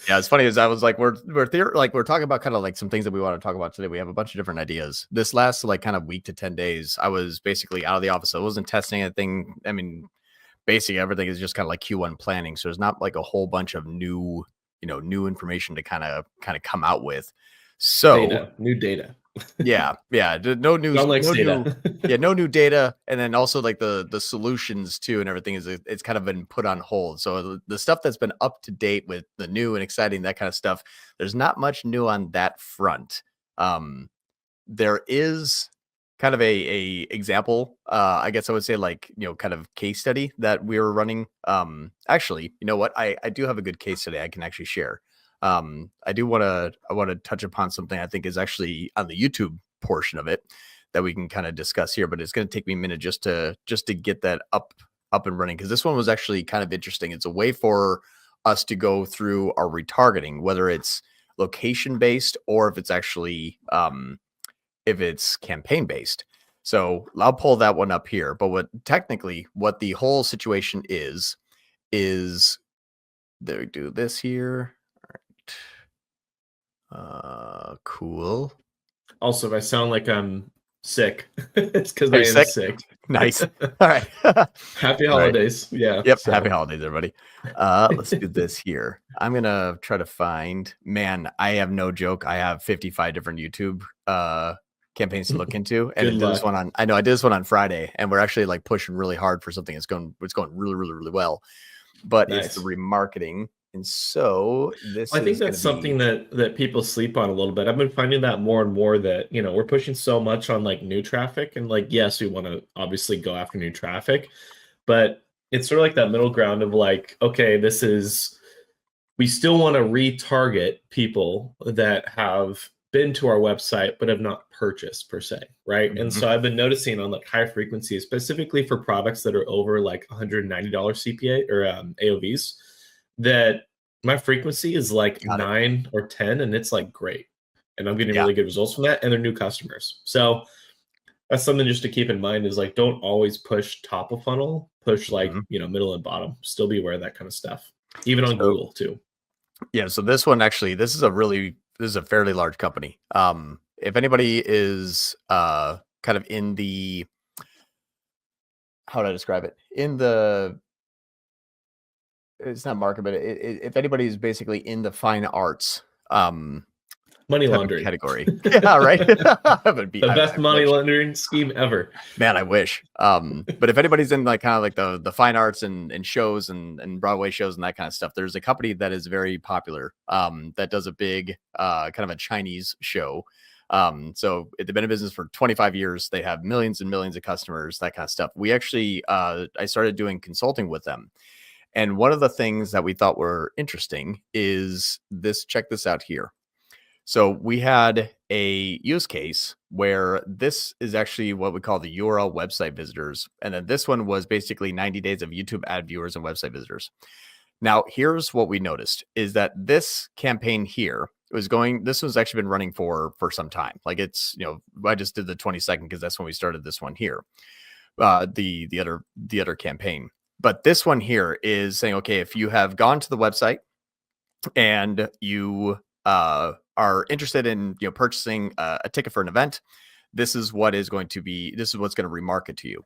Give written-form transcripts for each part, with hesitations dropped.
Yeah, it's funny as I was like, we're talking about kind of like some things that we want to talk about today. We have a bunch of different ideas. This last like kind of week to 10 days, I was basically out of the office. So I wasn't testing anything. I mean, basically everything is just kind of like Q1 planning. So there's not like a whole bunch of new information to kind of come out with. So New data. yeah, no news, John likes data. no new data, and then also like the solutions too and everything it's kind of been put on hold. So the stuff that's been up to date with the new and exciting, that kind of stuff, there's not much new on that front. Um, there is kind of a example, I guess I would say, like, kind of case study that we were running. Actually, you know what? I do have a good case study I can actually share. I want to touch upon something I think is actually on the YouTube portion of it that we can kind of discuss here, but it's going to take me a minute just to get that up and running, because this one was actually kind of interesting. It's a way for us to go through our retargeting, whether it's location based or if it's actually if it's campaign based. So I'll pull that one up here. But what the whole situation is they do this here. Cool. Also, if I sound like I'm sick, it's because Are I you am sick? sick. Nice. All right. Happy All right. holidays. Yeah. Yep. So Happy holidays, everybody. Let's do this here. I'm gonna try to find. Man, I have no joke. I have 55 different YouTube campaigns to look into, and I good did this luck. one on. I know I did this one on Friday, and we're actually like pushing really hard for something. It's going really, really, really well. But it's the Nice. remarketing, and so this I think is going that's to something be. that people sleep on a little bit. I've been finding that more and more that, we're pushing so much on like new traffic and like, yes, we want to obviously go after new traffic, but it's sort of like that middle ground of like, okay, we still want to retarget people that have been to our website but have not purchased per se, right? And Mhm. so I've been noticing on like high frequency, specifically for products that are over like $190 CPA or AOVs, that my frequency is like Got it. 9 or 10, and it's like great. And I'm getting Yeah. really good results from that, and they're new customers. So that's something just to keep in mind is like don't always push top of funnel, push like, Mhm. middle and bottom. Still be aware of that kind of stuff. Even on So Google too. yeah, so this one actually, this is a fairly large company. If anybody is kind of in the, how do I describe it? In the, it's not market, but if anybody is basically in the fine arts Money type of laundering. category. Yeah, right. The I best money wish. laundering scheme ever. Man, I wish. But if anybody's in like kind of like the fine arts and shows and Broadway shows and that kind of stuff, there's a company that is very popular that does a big kind of a Chinese show. So they've been in business for 25 years. They have millions and millions of customers, that kind of stuff. We actually I started doing consulting with them. And one of the things that we thought were interesting is this. Check this out here. So we had a use case where this is actually what we call the URL website visitors. And then this one was basically 90 days of YouTube ad viewers and website visitors. Now, here's what we noticed is that this campaign here this was actually been running for some time. Like it's, I just did the 22nd because that's when we started this one here. The other campaign. But this one here is saying, okay, if you have gone to the website and you are interested in purchasing a ticket for an event, this is what's going to remarket to you.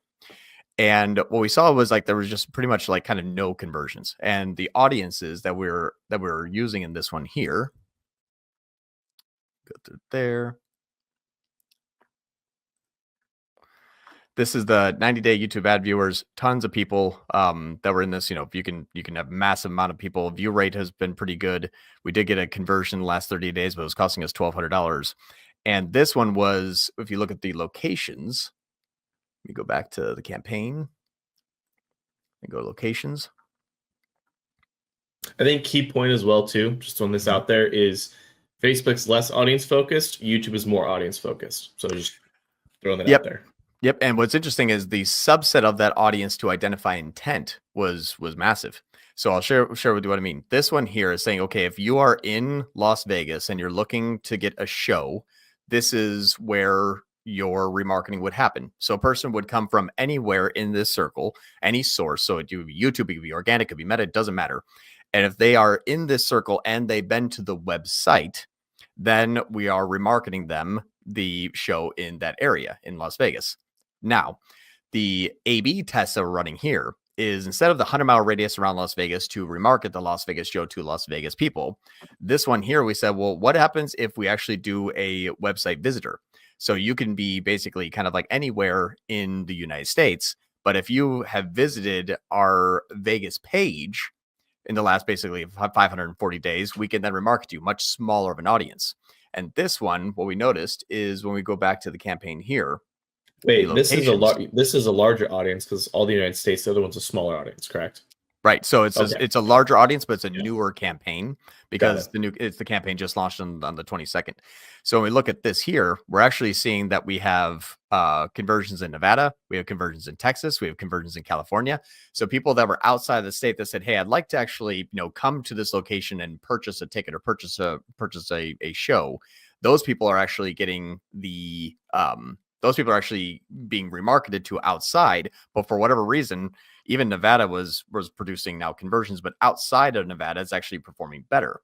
And what we saw was like there was just pretty much like kind of no conversions, and the audiences that we're using in this one here, go through there. This is the 90-day YouTube ad viewers. Tons of people that were in this. You can have massive amount of people. View rate has been pretty good. We did get a conversion the last 30 days, but it was costing us $1,200. And this one was, if you look at the locations, let me go back to the campaign and go to locations. I think key point as well too, just throwing this out there, is Facebook's less audience focused, YouTube is more audience focused. So just throwing that out there. Yep. And what's interesting is the subset of that audience to identify intent was massive. So I'll share with you what I mean. This one here is saying, okay, if you are in Las Vegas and you're looking to get a show, this is where your remarketing would happen. So a person would come from anywhere in this circle, any source. So it could be YouTube, it could be organic, it could be Meta, it doesn't matter. And if they are in this circle and they've been to the website, then we are remarketing them the show in that area in Las Vegas. Now, the A/B tests that we're running here is instead of the 100-mile radius around Las Vegas to remarket the Las Vegas show to Las Vegas people, this one here we said, well, what happens if we actually do a website visitor? So you can be basically kind of like anywhere in the United States, but if you have visited our Vegas page in the last basically 540 days, we can then remarket you much smaller of an audience. And this one, what we noticed is when we go back to the campaign here, Wait, this is a larger audience because all the United States, the other one's a smaller audience, correct? Right. So it's Okay. it's a larger audience, but it's a Yeah. newer campaign because the campaign just launched on the 22nd. So when we look at this here, we're actually seeing that we have conversions in Nevada, we have conversions in Texas, we have conversions in California. So people that were outside of the state that said, "Hey, I'd like to actually come to this location and purchase a ticket or purchase a show," those people are actually getting those people are actually being remarketed to outside, but for whatever reason, even Nevada was producing now conversions, but outside of Nevada, it's actually performing better.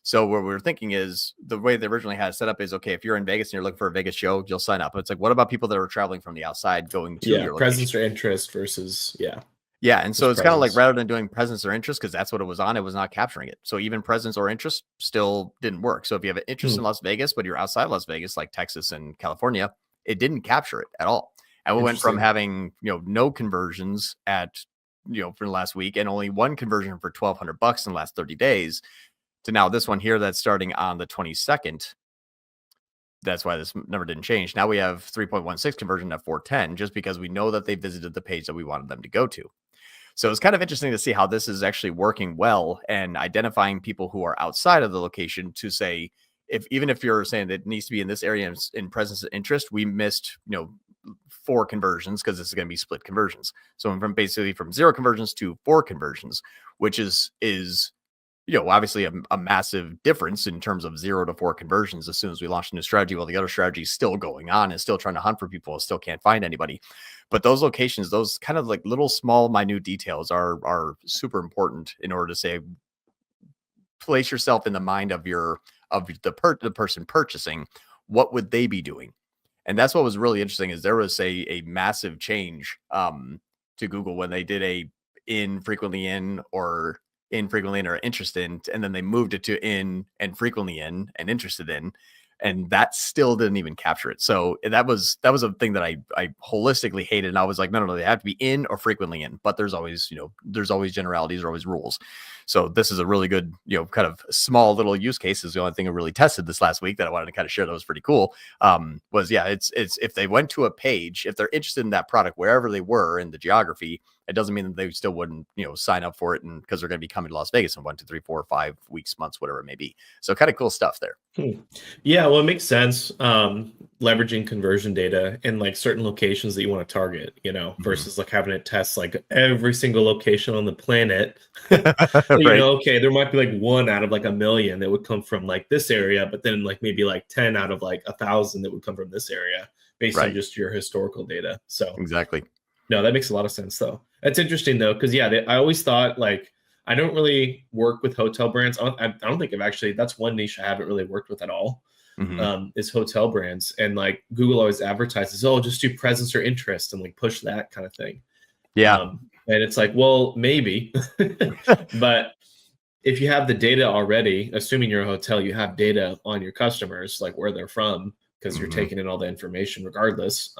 So what we're thinking is the way they originally had it set up is, okay, if you're in Vegas and you're looking for a Vegas show, you'll sign up. It's like, what about people that are traveling from the outside going to your location? Presence or interest versus Yeah, and so it's kind of like rather than doing presence or interest, because that's what it was not capturing it. So even presence or interest still didn't work. So if you have an interest in Las Vegas, but you're outside Las Vegas, like Texas and California, it didn't capture it at all. And we went from having no conversions at for the last week and only one conversion for $1,200 in the last 30 days to now this one here that's starting on the 22nd. That's why this number didn't change. Now we have 3.16 conversion at 410 just because we know that they visited the page that we wanted them to go to. So it's kind of interesting to see how this is actually working well and identifying people who are outside of the location to say, even if you're saying that it needs to be in this area in presence of interest, we missed, 4 conversions because this is going to be split conversions. So from 0 conversions to 4 conversions, which is obviously a massive difference in terms of 0 to 4 conversions as soon as we launched a new strategy, while the other strategy is still going on and still trying to hunt for people, still can't find anybody. But those locations, those kind of like little small minute details are super important in order to say, place yourself in the mind of the person purchasing. What would they be doing? And that's what was really interesting is there was a massive change to Google when they did infrequently in or interested in, and then they moved it to in and frequently in and interested in, and that still didn't even capture it. So that was a thing that I holistically hated, and I was like, no, they have to be in or frequently in, but there's always generalities, or always rules. So this is a really good kind of small little use case. Is the only thing I really tested this last week that I wanted to kind of share that was pretty cool. It's if they went to a page, if they're interested in that product wherever they were in the geography, it doesn't mean that they still wouldn't, sign up for it, and because they're going to be coming to Las Vegas in 1, 2, 3, 4, 5 weeks, months, whatever it may be. So kind of cool stuff there. Yeah, well, it makes sense. Leveraging conversion data in like certain locations that you want to target, versus like having it test like every single location on the planet. Right. Okay, there might be like 1 out of like 1,000,000 that would come from like this area, but then like maybe like 10 out of like 1,000 that would come from this area based on just your historical data. So exactly. No, that makes a lot of sense though. That's interesting though, because I always thought like I don't really work with hotel brands. I don't think that's one niche I haven't really worked with at all. Is hotel brands, and like Google always advertises, oh, just do presence or interest and like push that kind of thing. Yeah. And it's like, well, maybe, but if you have the data already, assuming you're a hotel, you have data on your customers, like where they're from, because you're taking in all the information regardless.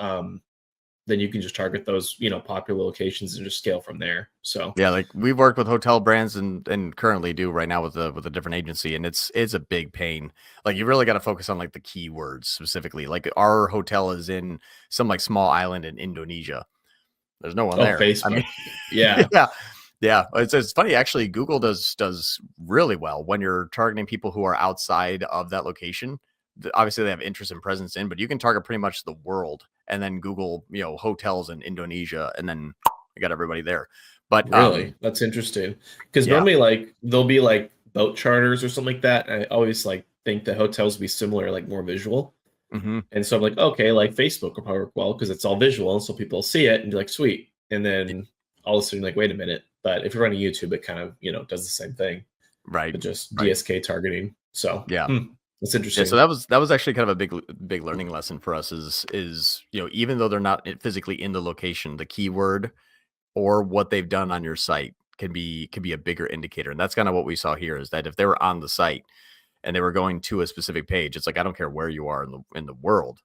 Then you can just target those, popular locations and just scale from there. So yeah, like we've worked with hotel brands and currently do right now with a different agency, and it's a big pain. Like you really got to focus on like the keywords specifically. Like our hotel is in some like small island in Indonesia. There's no one there. Facebook. I mean, yeah. Yeah. It's funny actually. Google does really well when you're targeting people who are outside of that location. Obviously they have interest and presence in, but you can target pretty much the world and then Google, hotels in Indonesia, and then you got everybody there. But really, that's interesting because normally like there'll be like boat charters or something like that. I always like think the hotels be similar, like more visual. And so I'm like, okay, like Facebook will probably work well because it's all visual, so people see it and be like, sweet. And then all of a sudden, like, wait a minute, But if you're running YouTube, it kind of, does the same thing, Right. but just Right. DSK targeting. So Yeah. it's Yeah, interesting. so that was actually kind of a big learning lesson for us is even though they're not physically in the location, the keyword or what they've done on your site can be a bigger indicator. And that's kind of what we saw here is that if they were on the site and they were going to a specific page, it's like I don't care where you are in the world.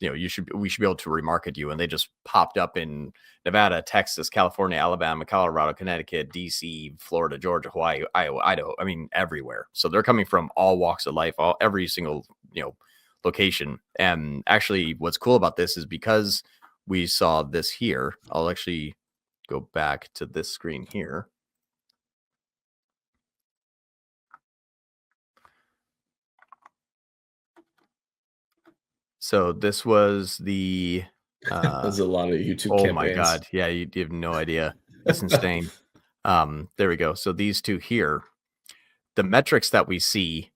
We should be able to remarket you. And they just popped up in Nevada, Texas, California, Alabama, Colorado, Connecticut, DC, Florida, Georgia, Hawaii, Iowa, Idaho. I mean, everywhere. So they're coming from all walks of life, every single, location. And actually what's cool about this is because we saw this here, I'll actually go back to this screen here. So this was the There's a lot of YouTube oh campaigns. my god, yeah, you have no idea. It's insane. There we go. So these two here, the metrics that we see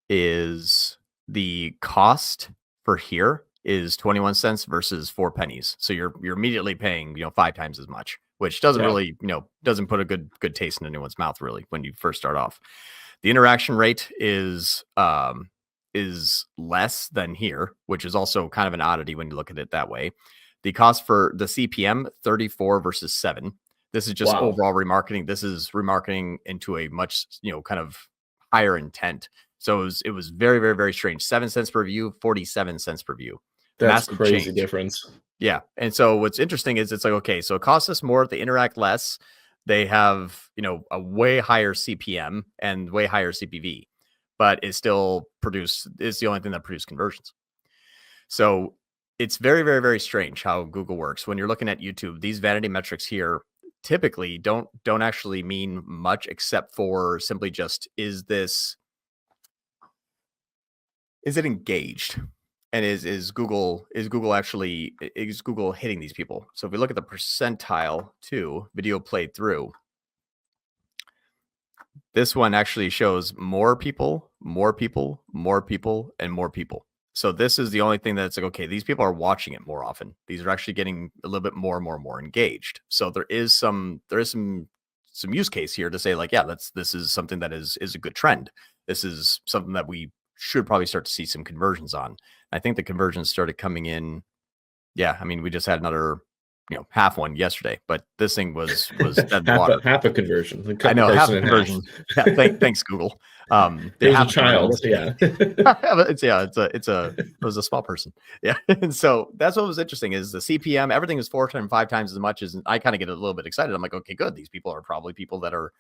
is the cost for here is 21 cents versus 4 pennies. So you're immediately paying, 5 times as much, which doesn't Yeah. really, doesn't put a good taste in anyone's mouth really when you first start off. The interaction rate is less than here, which is also kind of an oddity when you look at it that way. The cost for the CPM 34 versus 7. This is just overall remarketing. This is remarketing into a much, kind of higher intent. So it was very, very, very strange. 7 cents per view, 47 cents per view. That's Massive crazy change. difference. Yeah. And so what's interesting is it's like, okay, so it costs us more. They interact less. They have, a way higher CPM and way higher CPV, but it's still it's the only thing that produced conversions. So it's very, very, very strange how Google works. When you're looking at YouTube, these vanity metrics here typically don't actually mean much except for simply just, is it engaged? And is Google hitting these people? So if we look at the percentile too, video played through, this one actually shows more people, more people, more people, and more people. So this is the only thing that's like, okay, these people are watching it more often. These are actually getting a little bit more and more and more engaged. So there is some use case here to say like, yeah, this is something that is a good trend. This is something that we should probably start to see some conversions on. I think the conversions started coming in. Yeah, I mean, we just had another, half one yesterday, but this thing was half a conversion. I know, half a conversion. Yeah, thanks Google. There's a child. Yeah. It was a small person. Yeah. And so that's what was interesting is the CPM, everything is 4 times, 5 times as much as I kind of get a little bit excited. I'm like, okay, good. These people are probably people that are,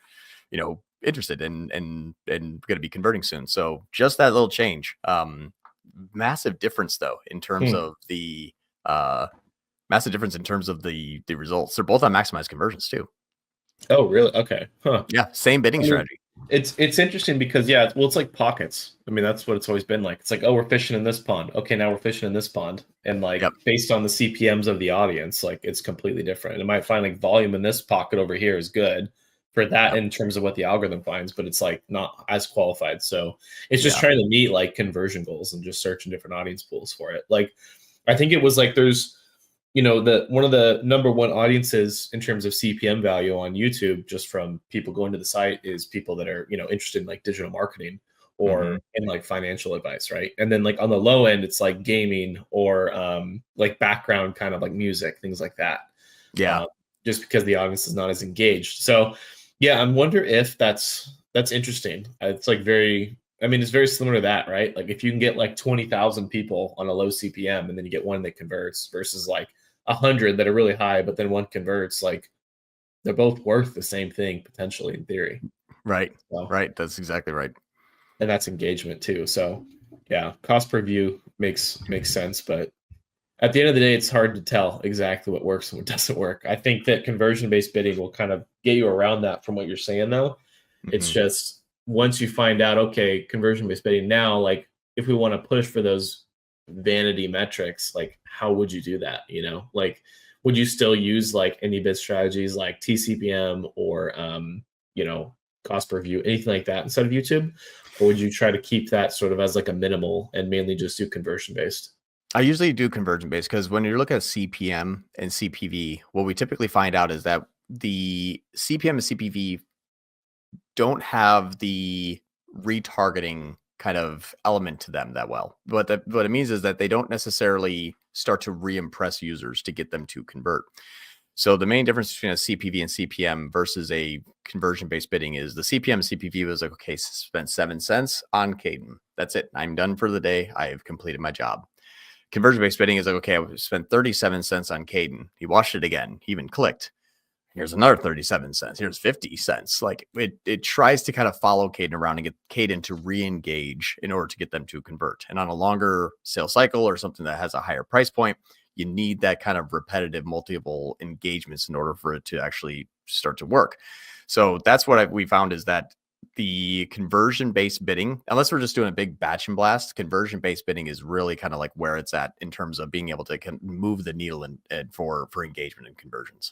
interested and going to be converting soon. So just that little change, massive difference though, in terms of the, massive difference in terms of the results. They're both on maximized conversions too. Oh, really? Okay. Huh. Yeah. Same bidding strategy. It's interesting because it's like pockets. I mean, that's what it's always been like. It's like, oh, we're fishing in this pond. Okay, now we're fishing in this pond. And like based on the CPMs of the audience, like it's completely different. And it might find like volume in this pocket over here is good for that in terms of what the algorithm finds, but it's like not as qualified. So it's just trying to meet like conversion goals and just searching different audience pools for it. Like I think it was like there's one of the number one audiences in terms of CPM value on YouTube, just from people going to the site, is people that are, interested in like digital marketing or in like financial advice. Right. And then like on the low end, it's like gaming or like background kind of like music, things like that. Yeah. Just because the audience is not as engaged. So yeah, I wonder if that's interesting. It's like it's very similar to that, right? Like if you can get like 20,000 people on a low CPM and then you get one that converts versus like 100 that are really high, but then one converts, like they're both worth the same thing potentially in theory. Right. So, right. That's exactly right. And that's engagement too. So yeah, cost per view makes sense, but at the end of the day, it's hard to tell exactly what works and what doesn't work. I think that conversion-based bidding will kind of get you around that from what you're saying, though. It's just once you find out, okay, conversion-based bidding now, like if we want to push for those vanity metrics, like how would you do that? Like would you still use like any bid strategies like TCPM or cost per view, anything like that instead of YouTube? Or would you try to keep that sort of as like a minimal and mainly just do conversion-based? I usually do conversion based because when you look at CPM and CPV, what we typically find out is that the CPM and CPV don't have the retargeting kind of element to them that well. What it means is that they don't necessarily start to re-impress users to get them to convert. So the main difference between a CPV and CPM versus a conversion-based bidding is the CPM CPV was like, okay, spent 7 cents on Caden. That's it. I'm done for the day. I have completed my job. Conversion-based bidding is like, okay, I spent 37 cents on Caden. He watched it again. He even clicked. Here's another 37 cents. Here's 50 cents. Like it tries to kind of follow Caden around and get Caden to re-engage in order to get them to convert. And on a longer sales cycle or something that has a higher price point, you need that kind of repetitive multiple engagements in order for it to actually start to work. So that's what we found is that the conversion-based bidding, unless we're just doing a big batch and blast, conversion-based bidding is really kind of like where it's at in terms of being able to move the needle and for engagement and conversions.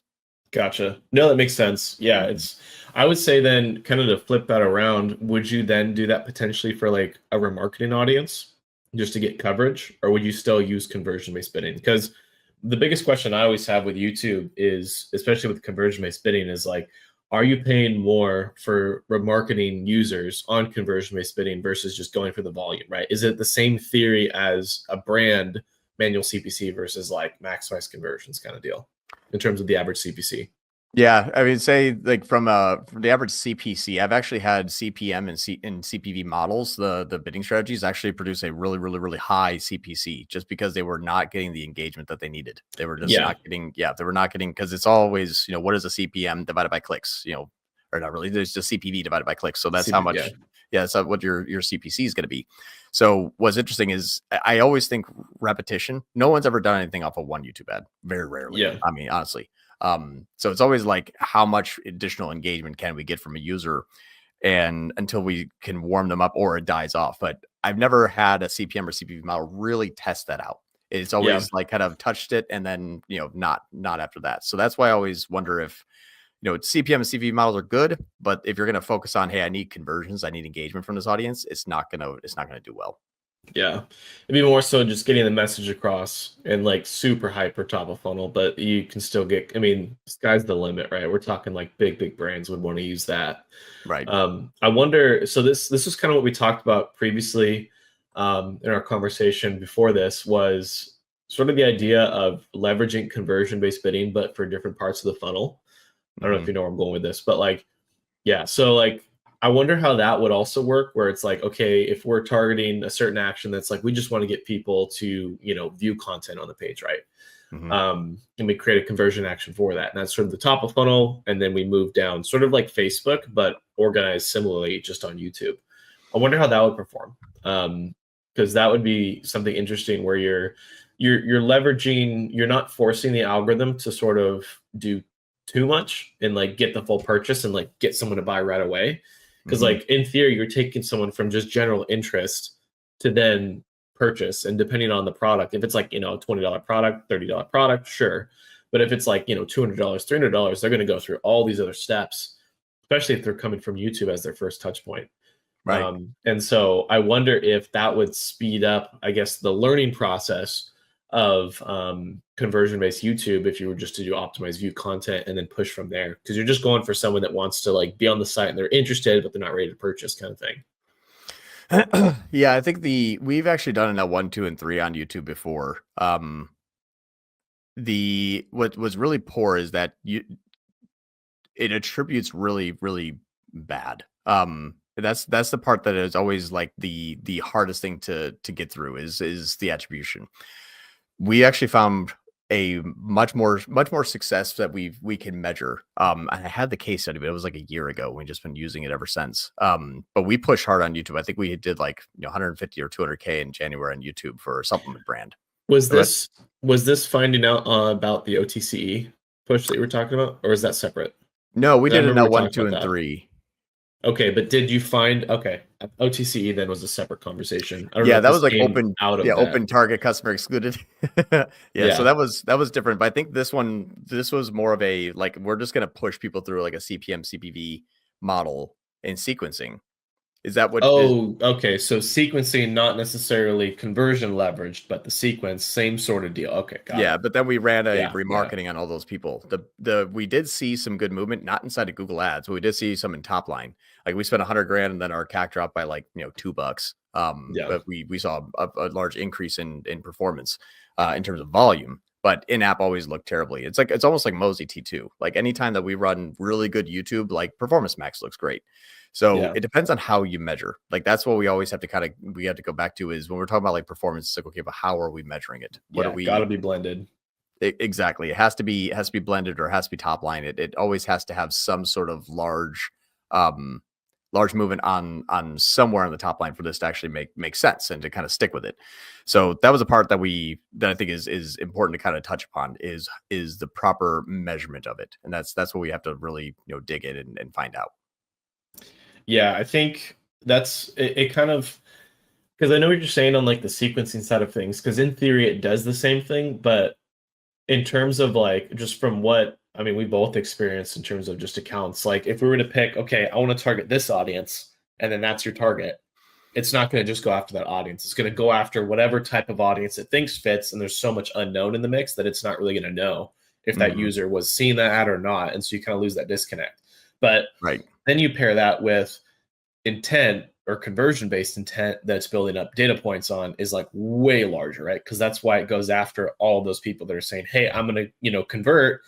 Gotcha. No, that makes sense. Yeah, I would say then kind of to flip that around, would you then do that potentially for like a remarketing audience just to get coverage, or would you still use conversion-based bidding? Because the biggest question I always have with YouTube is, especially with conversion-based bidding, is like, are you paying more for remarketing users on conversion-based bidding versus just going for the volume, right? Is it the same theory as a brand manual CPC versus like maximize conversions kind of deal in terms of the average CPC? Yeah, I mean, say like from the average CPC, I've actually had CPM and CPV models. The bidding strategies actually produce a really high CPC just because they were not getting the engagement that they needed. They were just not getting. Yeah, they were not getting, because it's always, what is a CPM divided by clicks? Or not really. There's just CPV divided by clicks. So that's how much. Yeah, that's what your CPC is going to be. So what's interesting is I always think repetition. No one's ever done anything off of one YouTube ad. Very rarely. Yeah. I mean, honestly. So it's always like, how much additional engagement can we get from a user, and until we can warm them up or it dies off. But I've never had a CPM or CPV model really test that out. It's always like kind of touched it and then, not after that. So that's why I always wonder if, CPM and CPV models are good, but if you're going to focus on, hey, I need conversions, I need engagement from this audience, it's not going to do well. Yeah, it'd be more so just getting the message across and like super hyper top of funnel, but you can still get, I mean, sky's the limit, right? We're talking like big brands would want to use that. Right. I wonder, so this is kind of what we talked about previously in our conversation before this, was sort of the idea of leveraging conversion-based bidding, but for different parts of the funnel. I don't know if you know where I'm going with this, but like, yeah, so like, I wonder how that would also work, where it's like, okay, if we're targeting a certain action that's like, we just want to get people to, view content on the page, right? And we create a conversion action for that. And that's sort of the top of funnel. And then we move down sort of like Facebook, but organized similarly just on YouTube. I wonder how that would perform. Because that would be something interesting where you're leveraging, you're not forcing the algorithm to sort of do too much and like get the full purchase and like get someone to buy right away. Because like in theory, you're taking someone from just general interest to then purchase. And depending on the product, if it's like, a $20 product, $30 product, sure. But if it's like, $200, $300, they're going to go through all these other steps, especially if they're coming from YouTube as their first touch point. Right. And so I wonder if that would speed up, I guess, the learning process of conversion-based YouTube if you were just to do optimized view content and then push from there, because you're just going for someone that wants to like be on the site and they're interested but they're not ready to purchase, kind of thing. Yeah, I think we've actually done a 1, 2, and 3 on YouTube before. What was really poor is that it attributes really bad. That's the part that is always like the hardest thing to get through is the attribution. We actually found a much more success that we can measure. And I had the case study, but it was like a year ago. We've just been using it ever since. But we push hard on YouTube. I think we did like 150 or 200K in January on YouTube for a supplement brand. Was this finding out about the OTCE push that you were talking about, or is that separate? No, we did it now 1, 2, and 3. Okay, but did you find OTCE then was a separate conversation? Yeah, that was like open open target customer excluded. yeah, so that was different. But I think this was more of a like, we're just gonna push people through like a CPM CPV model in sequencing. Is that what is? Oh, okay. So sequencing, not necessarily conversion leveraged, but the sequence, same sort of deal. Okay, got Yeah, it. but then we ran a Yeah, yeah, remarketing on all those people. The we did see some good movement, not inside of Google Ads, but we did see some in top line. Like we spent 100 grand and then our CAC dropped by like, $2. yeah, But we saw a large increase in performance in terms of volume. But in-app always looked terribly. It's almost like Mosey T2. Like anytime that we run really good YouTube, like Performance Max looks great. So yeah, it depends on how you measure. Like that's what we always have to we have to go back to is when we're talking about like performance, it's like, okay, but how are we measuring it? What are yeah. Got we to be blended. exactly? It has to be blended or it has to be top line. It always has to have some sort of um large movement on somewhere on the top line for this to actually make sense and to kind of stick with it. So that was a part that I think is important to kind of touch upon is the proper measurement of it. And that's what we have to really, dig in and find out. Yeah, I think that's it kind of because I know what you're saying on like the sequencing side of things, because in theory it does the same thing, but in terms of like just from what I mean, we both experienced in terms of just accounts, like if we were to pick, okay, I want to target this audience, and then that's your target, it's not going to just go after that audience. It's going to go after whatever type of audience it thinks fits, and there's so much unknown in the mix that it's not really going to know if that Mhm. user was seeing that ad or not, and so you kind of lose that disconnect. But Right. then you pair that with intent or conversion based intent that's building up data points on is like way larger, right? Because that's why it goes after all those people that are saying, hey, I'm going to, convert.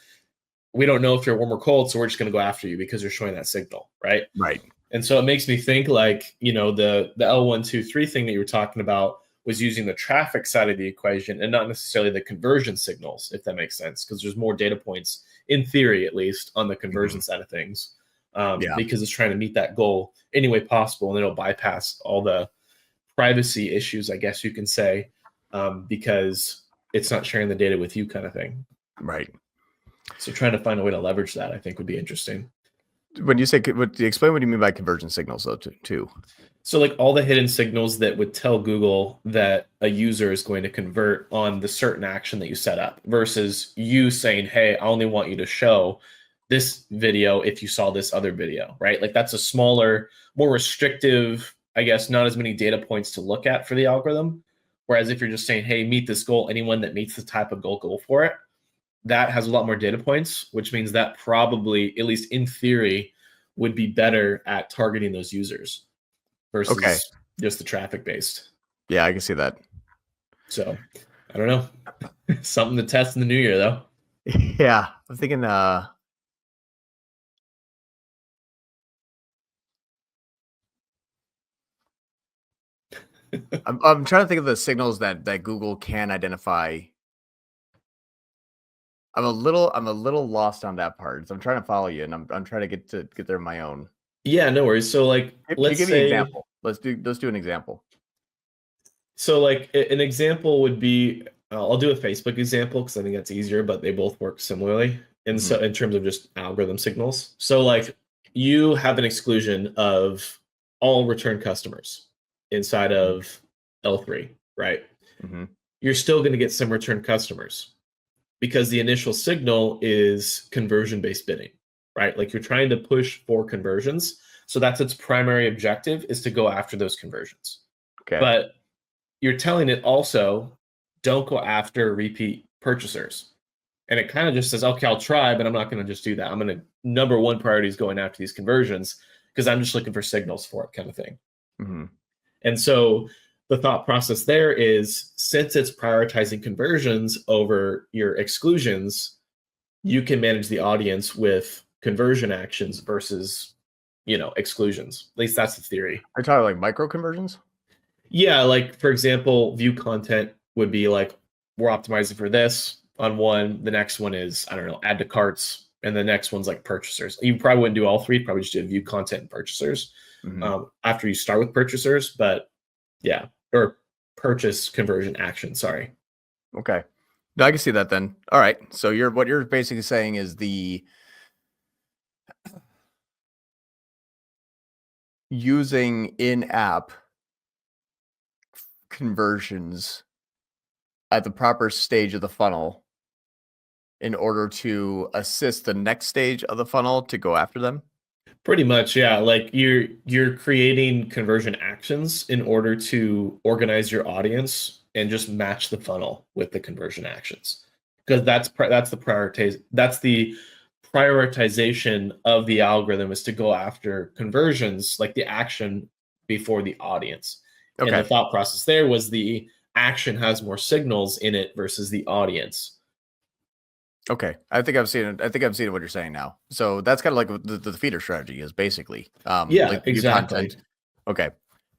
We don't know if you're warm or cold, so we're just going to go after you because you're showing that signal, right? Right. And so it makes me think like, the L123 thing that you were talking about was using the traffic side of the equation and not necessarily the conversion signals, if that makes sense, because there's more data points in theory, at least on the Mhm. conversion side of things, Yeah. because it's trying to meet that goal any way possible. And it'll bypass all the privacy issues, I guess you can say, because it's not sharing the data with you kind of thing. Right. So trying to find a way to leverage that, I think would be interesting. When you say explain what you mean by conversion signals though too. So, like all the hidden signals that would tell Google that a user is going to convert on the certain action that you set up versus you saying, hey, I only want you to show this video if you saw this other video, right? Like that's a smaller, more restrictive, I guess, not as many data points to look at for the algorithm. Whereas if you're just saying, hey, meet this goal, anyone that meets the type of goal, go for it, that has a lot more data points, which means that probably, at least in theory, would be better at targeting those users Okay. versus just the traffic based. Yeah, I can see that. So I don't know. Something to test in the new year though. Yeah. I'm thinking I'm trying to think of the signals that Google can identify. I'm a little lost on that part. So I'm trying to follow you and I'm trying to get there on my own. Yeah, no worries. So like let's Give me an say example. Let's do an example. an example would be I'll do a Facebook example because I think that's easier, but they both work similarly. And Mhm. so in terms of just algorithm signals. So like you have an exclusion of all return customers inside Mhm. of L3, right? Mhm. You're still going to get some return customers because the initial signal is conversion based bidding, right? Like you're trying to push for conversions. So that's its primary objective is to go after those conversions. Okay. But you're telling it also don't go after repeat purchasers. And it kind of just says, okay, I'll try, but I'm not going to just do that. I'm going to, number one priority is going after these conversions because I'm just looking for signals for it, kind of thing. Mhm. And so the thought process there is since it's prioritizing conversions over your exclusions, you can manage the audience with conversion actions versus, exclusions. At least that's the theory. Are you talking like micro conversions? Yeah, like for example, view content would be like we're optimizing for this on one. The next one is, I don't know, add to carts, and the next one's like purchasers. You probably wouldn't do all three, probably just do view content and purchasers Mhm. after you start with purchasers. But yeah, or purchase conversion action. Sorry. Okay. No, I can see that then. All right. So what you're basically saying is the using in-app conversions at the proper stage of the funnel in order to assist the next stage of the funnel to go after them. Pretty much, yeah. Like you're creating conversion actions in order to organize your audience and just match the funnel with the conversion actions. Because that's the prioritization of the algorithm is to go after conversions, like the action before the audience. And the Okay. thought process there was the action has more signals in it versus the audience. Okay. I think I've seen it. I think I'm seeing what you're saying now. So that's kind of like what the feeder strategy is basically. Yeah, Like the view content. exactly. Okay.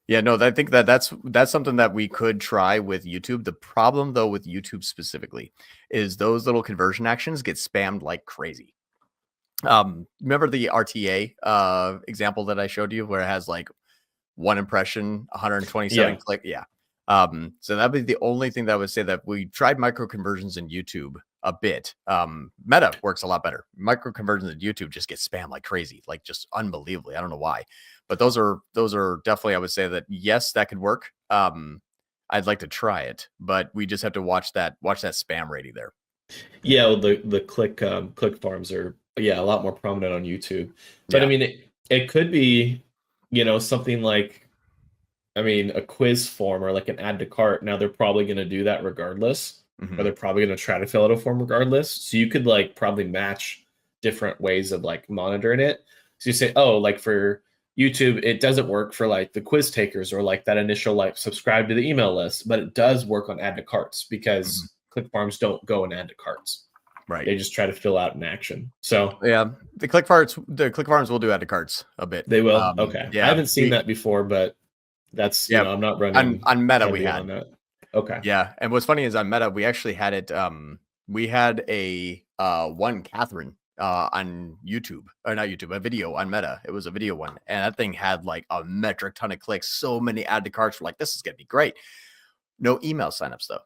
Yeah, no, I think that's something that we could try with YouTube. The problem though with YouTube specifically is those little conversion actions get spammed like crazy. Remember the RTA example that I showed you where it has like one impression, 127 Yeah. click. Yeah. So that'd be the only thing that I would say that we tried micro conversions in YouTube a bit. Meta works a lot better. Micro conversions in YouTube just get spammed like crazy, like just unbelievably. I don't know why, but those are definitely, I would say that yes, that could work. I'd like to try it, but we just have to watch that spam rating there. Yeah, well, the click farms are, yeah, a lot more prominent on YouTube. But I Yeah. mean it could be, something like, I mean, a quiz form or like an add to cart. Now they're probably going to do that regardless, or Hmm. they're probably going to try to fill out a form regardless. So you could like probably match different ways of like monitoring it. So you say, oh, like for YouTube, it doesn't work for like the quiz takers or like that initial like subscribe to the email list, but it does work on add to carts Hmm. because click farms don't go and add to carts. Right. They just try to fill out an action. So Yeah. The click farms will do add to carts a bit. they will. Okay. I Yeah. haven't seen that before, but that's, Yeah. I'm not On running on Meta we heavy on had. that. Okay. Yeah, and what's funny is on Meta, we actually had it, we had a, one Catherine, on YouTube or not YouTube, a video on Meta. It was a video one, and that thing had, like, a metric ton of clicks, so many add to carts. We're like, "This is gonna be great." No email signups, though.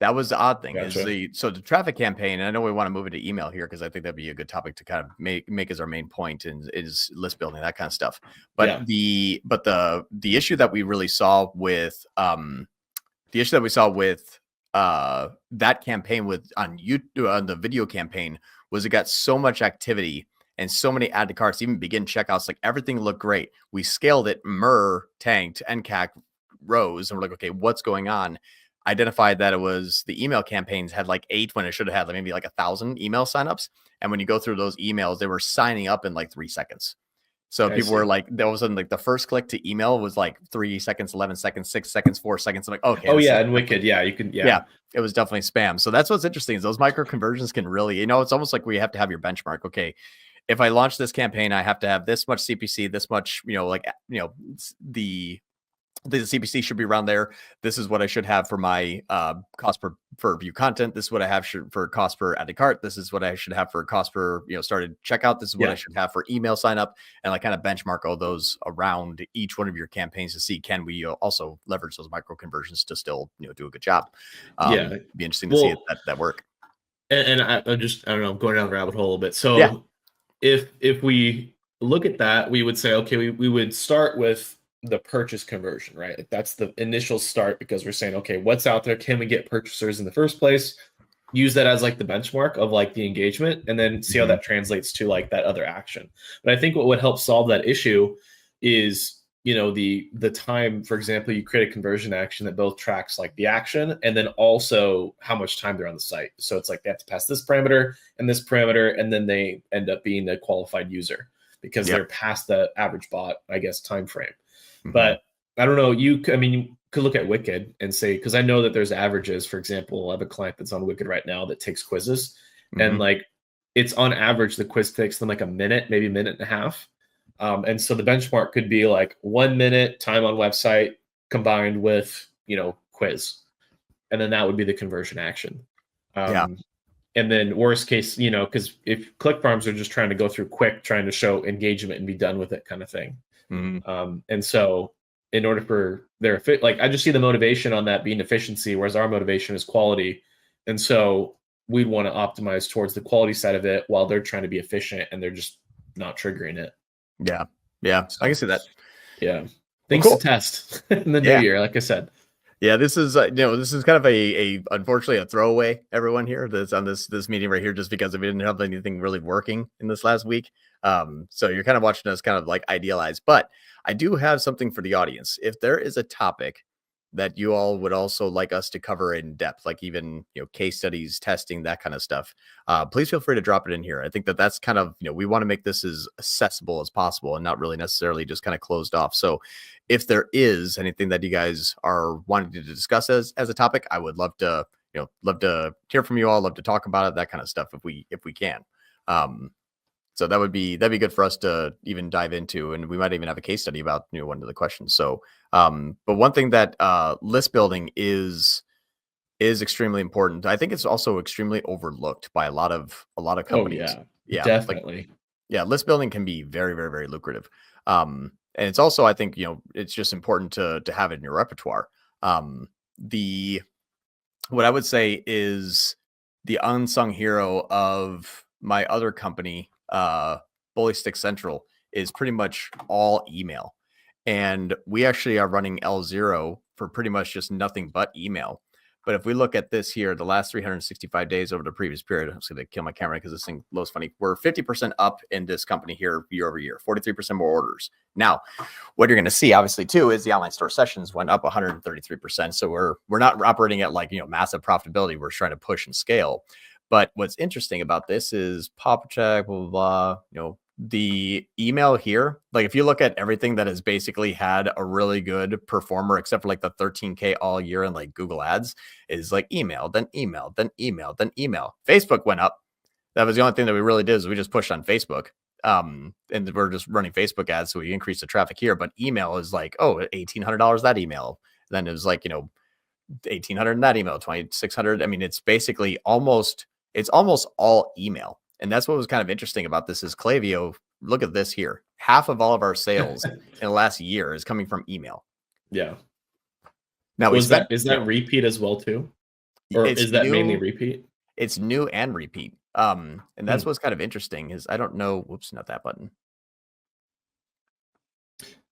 That was the odd thing is Gotcha. the traffic campaign, and I know we wanna move it to email here because I think that'd be a good topic to kind of make as our main point and is list building, that kind of stuff. But Yeah. the issue that we really saw with, the issue that we saw with that campaign with on YouTube on the video campaign was it got so much activity and so many add to carts, even begin checkouts, like everything looked great. We scaled it, MER tanked, NCAC rose, and we're like, okay, what's going on? Identified that it was the email campaigns had like 8 when it should have had like maybe like 1,000 email signups. And when you go through those emails, they were signing up in like 3 seconds. So I people were see. like, all of a sudden, like the first click to email was like 3 seconds, 11 seconds, 6 seconds, 4 seconds. I'm like, okay, Oh this yeah, is and definitely, Wicked. Yeah, you can. yeah, Yeah, it was definitely spam. So that's what's interesting is those micro conversions can really, it's almost like we have to have your benchmark. Okay, if I launch this campaign, I have to have this much CPC, this much, like, the CPC should be around there. This is what I should have for my cost per view content. This is what I have for cost per added cart. This is what I should have for cost per started checkout. This is what I yeah, should have for email sign up, and like kind of benchmark all those around each one of your campaigns to see can we also leverage those micro conversions to still do a good job. yeah. Be interesting to see Well, that work. and I'm just, I don't know, I'm going down the rabbit hole a little bit. Yeah. So if we look at that, we would say, okay, we would start with the purchase conversion, right? Like that's the initial start because we're saying, okay, what's out there? Can we get purchasers in the first place? Use that as like the benchmark of like the engagement and then see how Hmm. that translates to like that other action. But I think what would help solve that issue is, the time. For example, you create a conversion action that both tracks like the action and then also how much time they're on the site. So it's like they have to pass this parameter and then they end up being a qualified user because Yep. they're past the average bot, I guess, time frame. Hmm. But I don't know. I mean, you could look at Wicked and say, because I know that there's averages. For example, I have a client that's on Wicked right now that takes quizzes, and Hmm. like it's on average the quiz takes them like a minute, maybe a minute and a half. And so the benchmark could be like 1 minute time on website combined with quiz, and then that would be the conversion action. Yeah. Um, and then worst case, because if click farms are just trying to go through quick, trying to show engagement and be done with it, kind of thing. Hmm. And so in order for their like I just see the motivation on that being efficiency, whereas our motivation is quality. And so we'd want to optimize towards the quality side of it while they're trying to be efficient and they're just not triggering it. Yeah. Yeah. I can So see that. yeah. Well, Things to cool. test in the new Yeah. year, like I said. Yeah, this is this is kind of a unfortunately a throwaway, everyone here that's on this meeting right here, just because we didn't have anything really working in this last week. So you're kind of watching us kind of like idealize, but I do have something for the audience. If there is a topic that you all would also like us to cover in depth, like even case studies, testing, that kind of stuff, please feel free to drop it in here. I think that that's kind of we want to make this as accessible as possible and not really necessarily just kind of closed off. So if there is anything that you guys are wanting to discuss as a topic, I would love to, love to hear from you all, love to talk about it, that kind of stuff if we can. Um, so that'd be good for us to even dive into, and we might even have a case study about one of the questions. So, but one thing that list building is extremely important. I think it's also extremely overlooked by a lot of Oh companies. yeah, Yeah, like definitely. yeah, list building can be very, very, very lucrative. And it's also, I think, it's just important to have it in your repertoire. The What I would say is the unsung hero of my other company, Bully Stick Central, is pretty much all email. And we actually are running L0 for pretty much just nothing but email. But if we look at this here, the last 365 days over the previous period, I'm just going to kill my camera because this thing lows funny. We're 50% up in this company here year over year, 43% more orders. Now, what you're going to see, obviously, too, is the online store sessions went up 133%. So we're not operating at like massive profitability. We're trying to push and scale. But what's interesting about this is pop check, blah blah blah. The email here, like if you look at everything that has basically had a really good performer, except for like the 13K all year and like Google Ads, is like email, then email, then email, then email. Facebook went up. That was the only thing that we really did is we just pushed on Facebook. And we're just running Facebook ads, so we increase the traffic here. But email is like, oh, $1,800 that email. Then it was like, 1,800 in that email, 2,600. I mean, it's almost all email. And that's what was kind of interesting about this is Klaviyo. Look at this here. Half of all of our sales in the last year is coming from email. Yeah. Now we Was spent, that is that repeat as well too? Or it's is that mainly new, repeat? it's new and repeat. And that's Hmm. what's kind of interesting is I don't know. Whoops, not that button.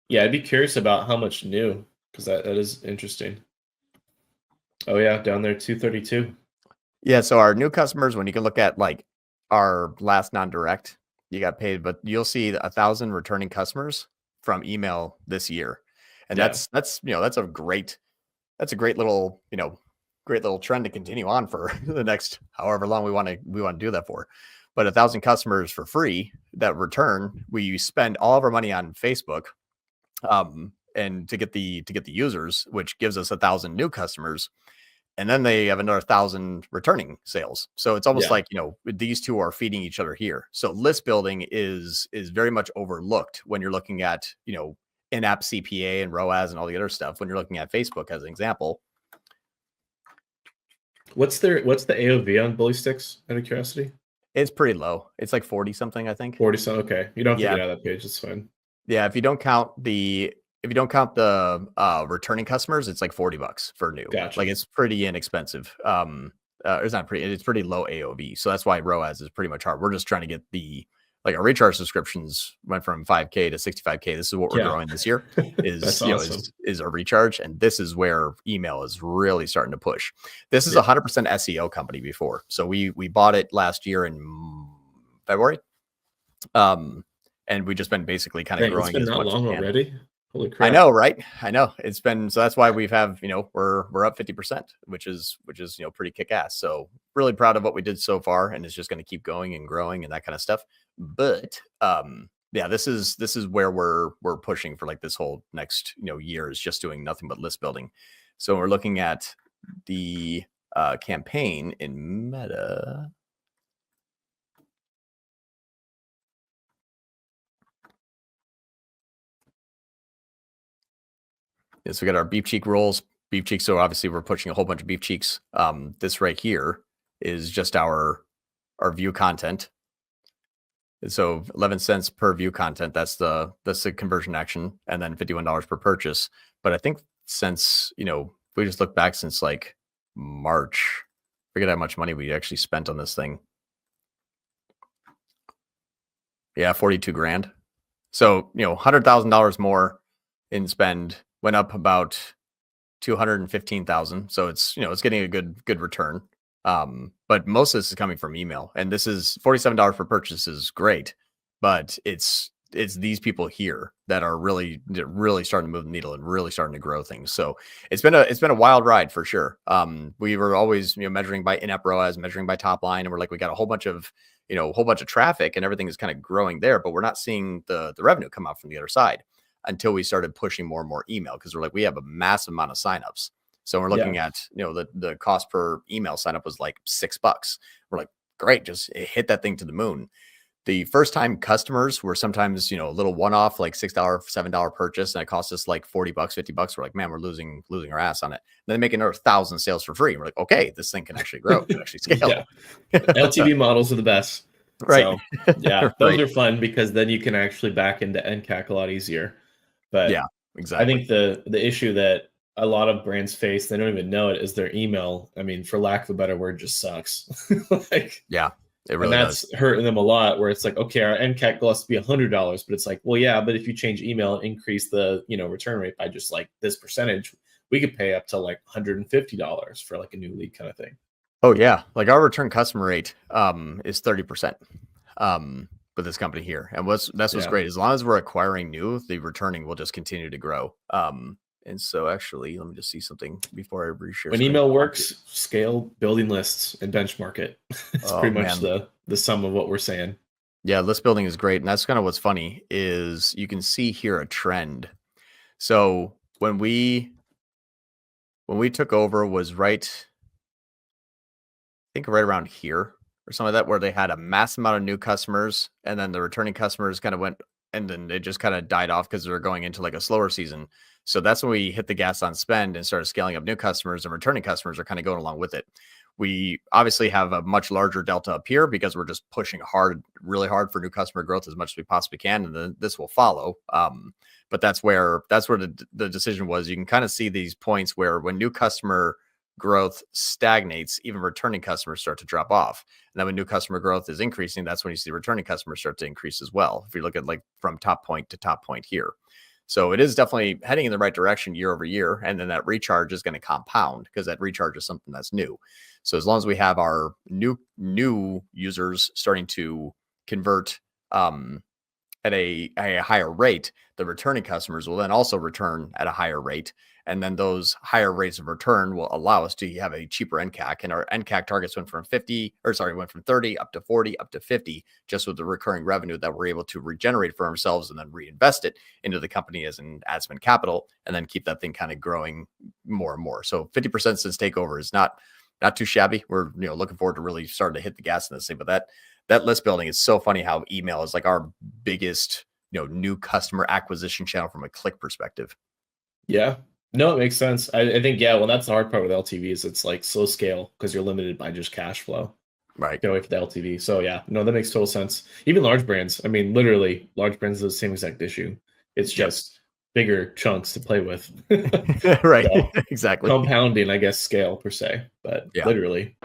Yeah, I'd be curious about how much new, because that is interesting. Oh yeah, down there 232. Yeah, so our new customers, when you can look at like our last non-direct, you got paid, but you'll see 1,000 returning customers from email this year, and Yeah. that's a great little great little trend to continue on for the next however long we want to do that for. But 1,000 customers for free that return, we spend all of our money on Facebook, and to get the users, which gives us 1,000 new customers, and then they have another 1,000 returning sales. So it's almost Yeah. like these two are feeding each other here. So list building is very much overlooked when you're looking at in-app CPA and ROAS and all the other stuff. When you're looking at Facebook as an example, What's the AOV on bully sticks out of curiosity? it's pretty low. It's like 40 something, I think. 40 some, okay. You don't have to Yeah, get out of that page, it's fine. yeah. If you don't count the returning customers, it's like $40 for new. Like Gotcha. it's pretty inexpensive. It's not pretty. It's pretty low AOV. So that's why ROAS is pretty much hard. We're just trying to get our recharge subscriptions went from 5K to 65K. This is what we're Yeah. growing this year. That's Is awesome. is our recharge, and this is where email is really starting to push. This is Yeah. 100% SEO company before. So we bought it last year in February. And we just been basically kind of Dang, it's growing been as that much as long we can. already? Holy I crap. know, right? I know. It's been so that's why we're up 50%, which is pretty kick ass. So really proud of what we did so far, and it's just going to keep going and growing and that kind of stuff. But yeah, this is where we're pushing for like this whole next year is just doing nothing but list building. So we're looking at the campaign in Meta. Yeah, so we got our beef cheek rolls, beef cheeks. So obviously we're pushing a whole bunch of beef cheeks. This right here is just our view content. So 11 cents per view content. That's the conversion action, and then $51 per purchase. But I think since if we just look back since like March, forget how much money we actually spent on this thing. Yeah, 42 grand. So $100,000 more in spend, went up about 215,000. So it's, it's getting a good return. But most of this is coming from email, and this is $47 per purchase is great, but it's these people here that are really starting to move the needle and really starting to grow things. So it's been a wild ride for sure. We were always, measuring by in-app ROAS, measuring by top line, and we're like, we got a whole bunch of traffic and everything is kind of growing there, but we're not seeing the revenue come out from the other side until we started pushing more and more email, because we're like, we have a massive amount of signups. So we're looking at, the cost per email signup was like $6. We're like, great, just hit that thing to the moon. The first time customers were sometimes, a little one-off, like $6, $7 purchase, and it cost us like $40, $50. We're like, man, we're losing our ass on it. And then they make another 1,000 sales for free. We're like, okay, this thing can actually grow, can actually scale. LTV models are the best. Right. So, yeah, those Right. are fun because then you can actually back into NCAC a lot easier. But Yeah, exactly. I think the issue that a lot of brands face, they don't even know it, is their email. I mean, for lack of a better word, just sucks. Yeah, it really and that's does. hurting them a lot, where it's like, okay, our NCAC goal has to be $100, but it's like, well, yeah, but if you change email and increase the return rate by just like this percentage, we could pay up to like $150 for like a new lead kind of thing. Oh yeah, like our return customer rate is 30% with this company here, and what's great. As long as we're acquiring new, the returning will just continue to grow. And so actually, let me just see something before I reshare. When email works, scale building lists and benchmark it. It's pretty much the sum of what we're saying. Yeah, list building is great, and that's kind of what's funny is you can see here a trend. So when we took over was right, I think right around here or something like that, where they had a mass amount of new customers, and then the returning customers kind of went, and then it just kind of died off because they were going into like a slower season. So that's when we hit the gas on spend and started scaling up new customers, and returning customers are kind of going along with it. We obviously have a much larger delta up here because we're just pushing really hard for new customer growth as much as we possibly can, and then this will follow. But that's where the decision was. You can kind of see these points where when new customer growth stagnates, even returning customers start to drop off. And then when new customer growth is increasing, that's when you see returning customers start to increase as well. If you look at like from top point to top point here. So it is definitely heading in the right direction year over year. And then that recharge is going to compound because that recharge is something that's new. So as long as we have our new users starting to convert at a higher rate, the returning customers will then also return at a higher rate. And then those higher rates of return will allow us to have a cheaper NCAC. And our NCAC targets went from 30 up to 40 up to 50, just with the recurring revenue that we're able to regenerate for ourselves and then reinvest it into the company as an ad spend capital, and then keep that thing kind of growing more and more. So 50% since takeover is not too shabby. We're looking forward to really starting to hit the gas in this thing. But that list building is so funny how email is like our biggest new customer acquisition channel from a click perspective. Yeah. No, it makes sense. I think, well, that's the hard part with LTVs. It's like slow scale because you're limited by just cash flow. Right. Get away from the LTV. So yeah, no, that makes total sense. Even large brands. I mean, literally, large brands have the same exact issue. It's just bigger chunks to play with. Right. So, exactly. Compounding, I guess, scale per se, but literally.